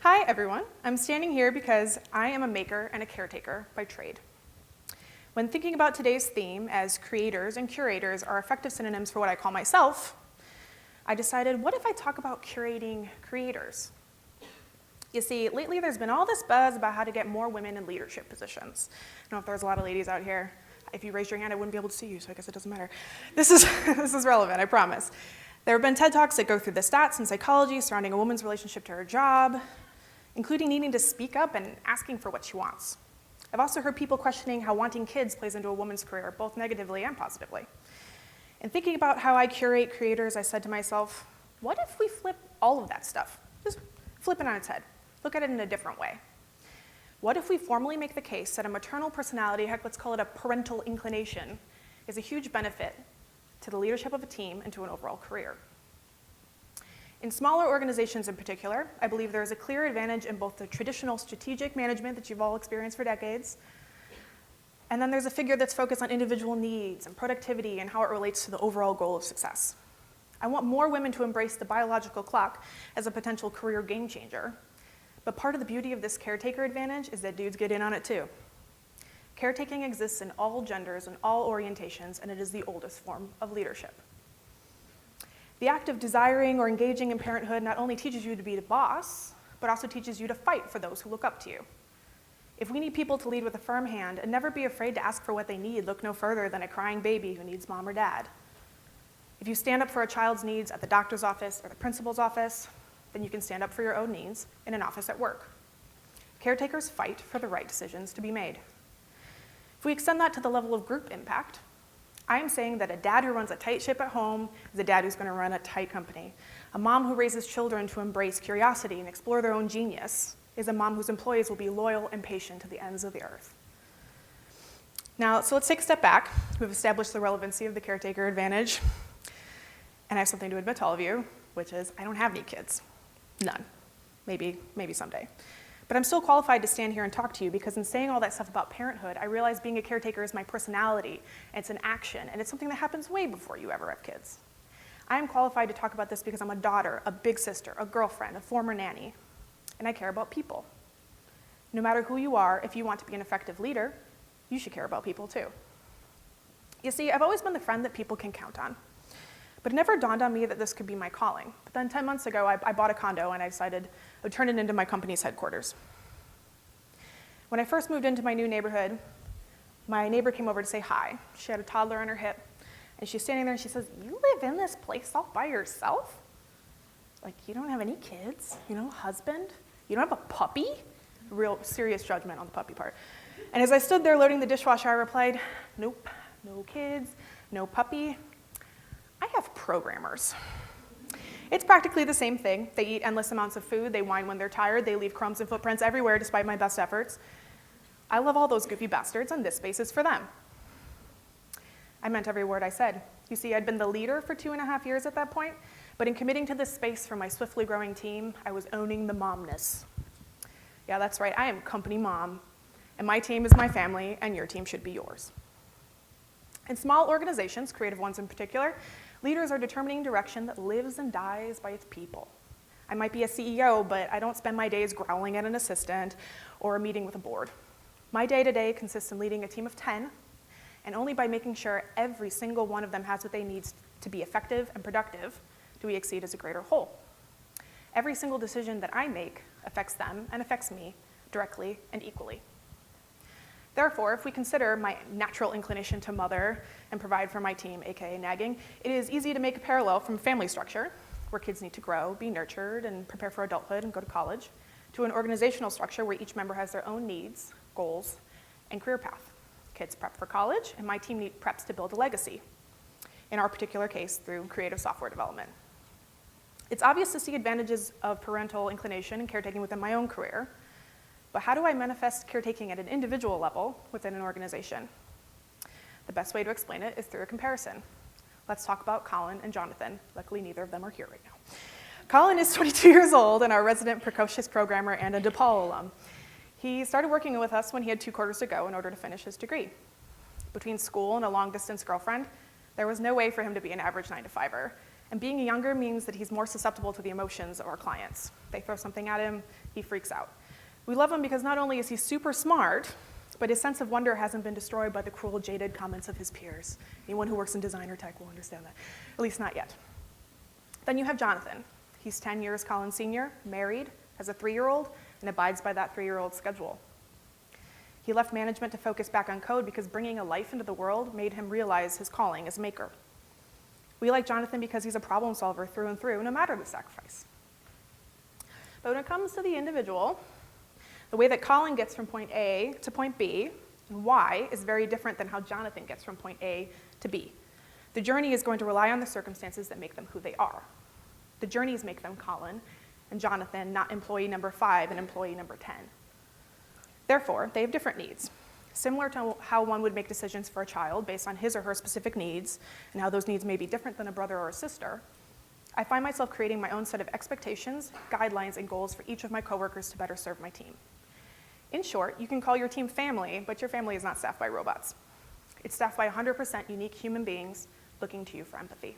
Hi, everyone. I'm standing here because I am a maker and a caretaker by trade. When thinking about today's theme as creators and curators are effective synonyms for what I call myself, I decided, what if I talk about curating creators? You see, lately there's been all this buzz about how to get more women in leadership positions. I don't know if there's a lot of ladies out here. If you raised your hand, I wouldn't be able to see you, so I guess it doesn't matter. This is relevant, I promise. There have been TED Talks that go through the stats and psychology surrounding a woman's relationship to her job, including needing to speak up and asking for what she wants. I've also heard people questioning how wanting kids plays into a woman's career, both negatively and positively. In thinking about how I curate creators, I said to myself, what if we flip all of that stuff? Just flip it on its head. Look at it in a different way. What if we formally make the case that a maternal personality, heck, let's call it a parental inclination, is a huge benefit to the leadership of a team and to an overall career? In smaller organizations in particular, I believe there is a clear advantage in both the traditional strategic management that you've all experienced for decades, and then there's a figure that's focused on individual needs and productivity and how it relates to the overall goal of success. I want more women to embrace the biological clock as a potential career game changer. But part of the beauty of this caretaker advantage is that dudes get in on it too. Caretaking exists in all genders and all orientations, and it is the oldest form of leadership. The act of desiring or engaging in parenthood not only teaches you to be the boss, but also teaches you to fight for those who look up to you. If we need people to lead with a firm hand and never be afraid to ask for what they need, look no further than a crying baby who needs mom or dad. If you stand up for a child's needs at the doctor's office or the principal's office, then you can stand up for your own needs in an office at work. Caretakers fight for the right decisions to be made. If we extend that to the level of group impact, I am saying that a dad who runs a tight ship at home is a dad who's going to run a tight company. A mom who raises children to embrace curiosity and explore their own genius is a mom whose employees will be loyal and patient to the ends of the earth. Now, so let's take a step back. We've established the relevancy of the caretaker advantage, and I have something to admit to all of you, which is I don't have any kids. None. Maybe someday. But I'm still qualified to stand here and talk to you because in saying all that stuff about parenthood, I realize being a caretaker is my personality, and it's an action, and it's something that happens way before you ever have kids. I am qualified to talk about this because I'm a daughter, a big sister, a girlfriend, a former nanny, and I care about people. No matter who you are, if you want to be an effective leader, you should care about people too. You see, I've always been the friend that people can count on. But it never dawned on me that this could be my calling. But then 10 months ago, I bought a condo and I decided I would turn it into my company's headquarters. When I first moved into my new neighborhood, my neighbor came over to say hi. She had a toddler on her hip, and she's standing there and she says, "You live in this place all by yourself? Like, you don't have any kids, husband? You don't have a puppy?" Real serious judgment on the puppy part. And as I stood there loading the dishwasher, I replied, "Nope, no kids, no puppy. I have programmers." It's practically the same thing. They eat endless amounts of food, they whine when they're tired, they leave crumbs and footprints everywhere despite my best efforts. I love all those goofy bastards, and this space is for them. I meant every word I said. You see, I'd been the leader for 2.5 years at that point, but in committing to this space for my swiftly growing team, I was owning the momness. Yeah, that's right, I am company mom, and my team is my family, and your team should be yours. In small organizations, creative ones in particular, leaders are determining direction that lives and dies by its people. I might be a CEO, but I don't spend my days growling at an assistant or meeting with a board. My day-to-day consists in leading a team of 10, and only by making sure every single one of them has what they need to be effective and productive do we exceed as a greater whole. Every single decision that I make affects them and affects me directly and equally. Therefore, if we consider my natural inclination to mother and provide for my team, aka nagging, it is easy to make a parallel from family structure, where kids need to grow, be nurtured, and prepare for adulthood and go to college, to an organizational structure where each member has their own needs, goals, and career path. Kids prep for college, and my team preps to build a legacy, in our particular case, through creative software development. It's obvious to see advantages of parental inclination and caretaking within my own career, but how do I manifest caretaking at an individual level within an organization? The best way to explain it is through a comparison. Let's talk about Colin and Jonathan. Luckily, neither of them are here right now. Colin is 22 years old and our resident precocious programmer and a DePaul alum. He started working with us when he had 2 quarters to go in order to finish his degree. Between school and a long-distance girlfriend, there was no way for him to be an average 9-to-5er, And being younger means that he's more susceptible to the emotions of our clients. They throw something at him, he freaks out. We love him because not only is he super smart, but his sense of wonder hasn't been destroyed by the cruel, jaded comments of his peers. Anyone who works in design or tech will understand that, at least not yet. Then you have Jonathan. He's 10 years Collins Senior, married, has a 3-year-old, and abides by that 3-year-old's schedule. He left management to focus back on code because bringing a life into the world made him realize his calling as a maker. We like Jonathan because he's a problem solver through and through, no matter the sacrifice. But when it comes to the individual, the way that Colin gets from point A to point B and Y is very different than how Jonathan gets from point A to B. The journey is going to rely on the circumstances that make them who they are. The journeys make them Colin and Jonathan, not employee number 5 and employee number 10. Therefore, they have different needs. Similar to how one would make decisions for a child based on his or her specific needs, and how those needs may be different than a brother or a sister, I find myself creating my own set of expectations, guidelines, and goals for each of my coworkers to better serve my team. In short, you can call your team family, but your family is not staffed by robots. It's staffed by 100% unique human beings looking to you for empathy.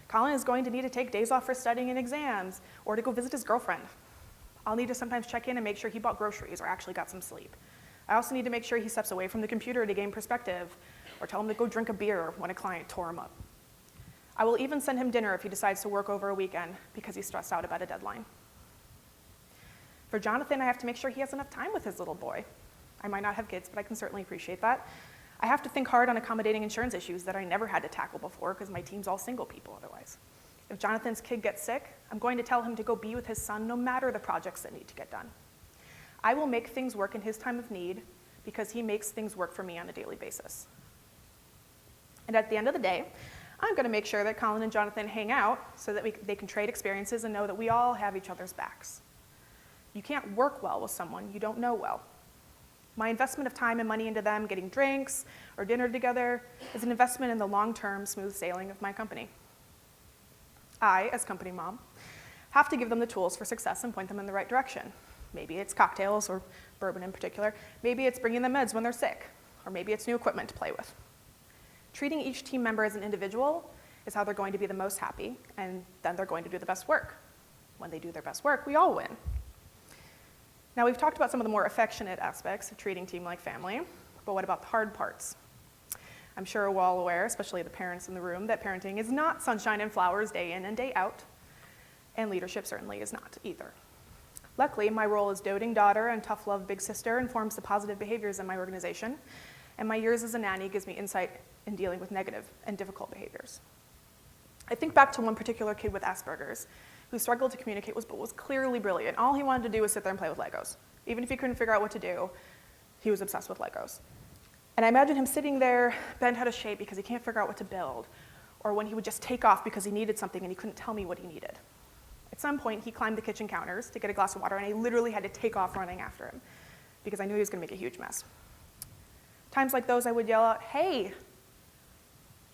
Colin is going to need to take days off for studying and exams, or to go visit his girlfriend. I'll need to sometimes check in and make sure he bought groceries or actually got some sleep. I also need to make sure he steps away from the computer to gain perspective, or tell him to go drink a beer when a client tore him up. I will even send him dinner if he decides to work over a weekend because he's stressed out about a deadline. For Jonathan, I have to make sure he has enough time with his little boy. I might not have kids, but I can certainly appreciate that. I have to think hard on accommodating insurance issues that I never had to tackle before because my team's all single people otherwise. If Jonathan's kid gets sick, I'm going to tell him to go be with his son no matter the projects that need to get done. I will make things work in his time of need because he makes things work for me on a daily basis. And at the end of the day, I'm going to make sure that Colin and Jonathan hang out so that they can trade experiences and know that we all have each other's backs. You can't work well with someone you don't know well. My investment of time and money into them getting drinks or dinner together is an investment in the long-term smooth sailing of my company. I, as company mom, have to give them the tools for success and point them in the right direction. Maybe it's cocktails, or bourbon in particular. Maybe it's bringing them meds when they're sick, or maybe it's new equipment to play with. Treating each team member as an individual is how they're going to be the most happy, and then they're going to do the best work. When they do their best work, we all win. Now, we've talked about some of the more affectionate aspects of treating team like family, but what about the hard parts? I'm sure we're all aware, especially the parents in the room, that parenting is not sunshine and flowers day in and day out, and leadership certainly is not either. Luckily, my role as doting daughter and tough love big sister informs the positive behaviors in my organization, and my years as a nanny gives me insight in dealing with negative and difficult behaviors. I think back to one particular kid with Asperger's who struggled to communicate but was clearly brilliant. All he wanted to do was sit there and play with Legos. Even if he couldn't figure out what to do, he was obsessed with Legos. And I imagine him sitting there, bent out of shape because he can't figure out what to build, or when he would just take off because he needed something and he couldn't tell me what he needed. At some point, he climbed the kitchen counters to get a glass of water, and I literally had to take off running after him because I knew he was going to make a huge mess. Times like those, I would yell out, "Hey,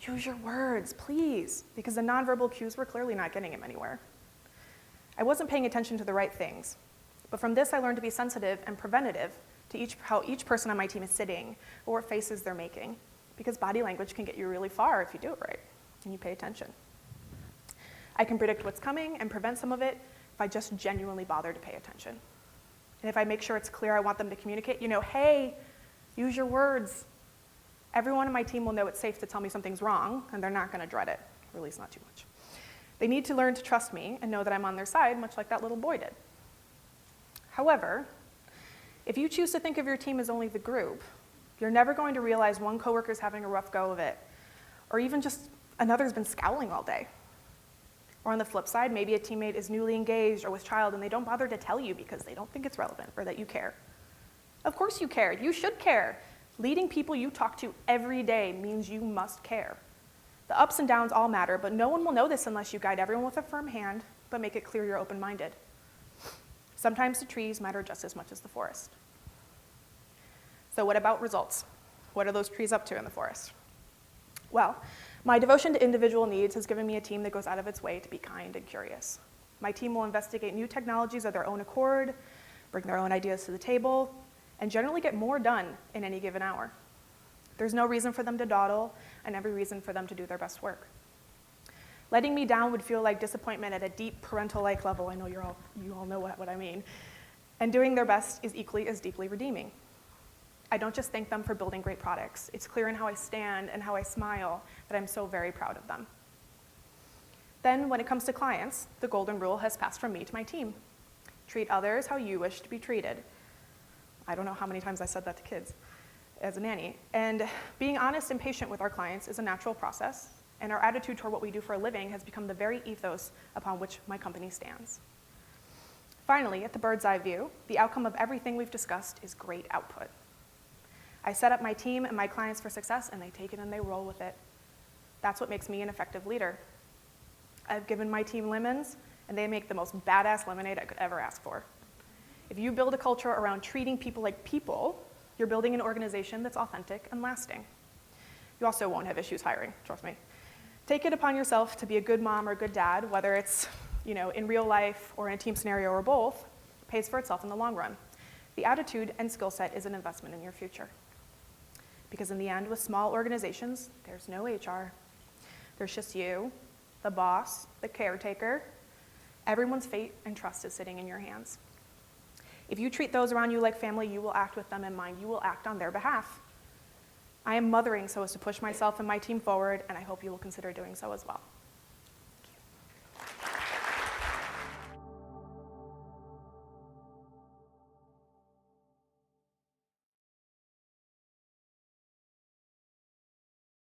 use your words, please," because the nonverbal cues were clearly not getting him anywhere. I wasn't paying attention to the right things, but from this I learned to be sensitive and preventative to how each person on my team is sitting or what faces they're making, because body language can get you really far if you do it right and you pay attention. I can predict what's coming and prevent some of it if I just genuinely bother to pay attention. And if I make sure it's clear I want them to communicate, hey, use your words. Everyone on my team will know it's safe to tell me something's wrong, and they're not going to dread it, or at least not too much. They need to learn to trust me and know that I'm on their side, much like that little boy did. However, if you choose to think of your team as only the group, you're never going to realize one coworker's having a rough go of it, or even just another's been scowling all day. Or on the flip side, maybe a teammate is newly engaged or with child and they don't bother to tell you because they don't think it's relevant or that you care. Of course you care. You should care. Leading people you talk to every day means you must care. The ups and downs all matter, but no one will know this unless you guide everyone with a firm hand, but make it clear you're open-minded. Sometimes the trees matter just as much as the forest. So what about results? What are those trees up to in the forest? Well, my devotion to individual needs has given me a team that goes out of its way to be kind and curious. My team will investigate new technologies of their own accord, bring their own ideas to the table, and generally get more done in any given hour. There's no reason for them to dawdle, and every reason for them to do their best work. Letting me down would feel like disappointment at a deep parental-like level. I know you all know what I mean. And doing their best is equally as deeply redeeming. I don't just thank them for building great products. It's clear in how I stand and how I smile that I'm so very proud of them. Then, when it comes to clients, the golden rule has passed from me to my team. Treat others how you wish to be treated. I don't know how many times I said that to kids as a nanny. And being honest and patient with our clients is a natural process, and our attitude toward what we do for a living has become the very ethos upon which my company stands. Finally, at the bird's eye view, the outcome of everything we've discussed is great output. I set up my team and my clients for success, and they take it and they roll with it. That's what makes me an effective leader. I've given my team lemons, and they make the most badass lemonade I could ever ask for. If you build a culture around treating people like people, you're building an organization that's authentic and lasting. You also won't have issues hiring, trust me. Take it upon yourself to be a good mom or a good dad, whether it's in real life or in a team scenario or both. It pays for itself in the long run. The attitude and skill set is an investment in your future. Because in the end, with small organizations, there's no HR. There's just you, the boss, the caretaker. Everyone's fate and trust is sitting in your hands. If you treat those around you like family, you will act with them in mind. You will act on their behalf. I am mothering so as to push myself and my team forward, and I hope you will consider doing so as well.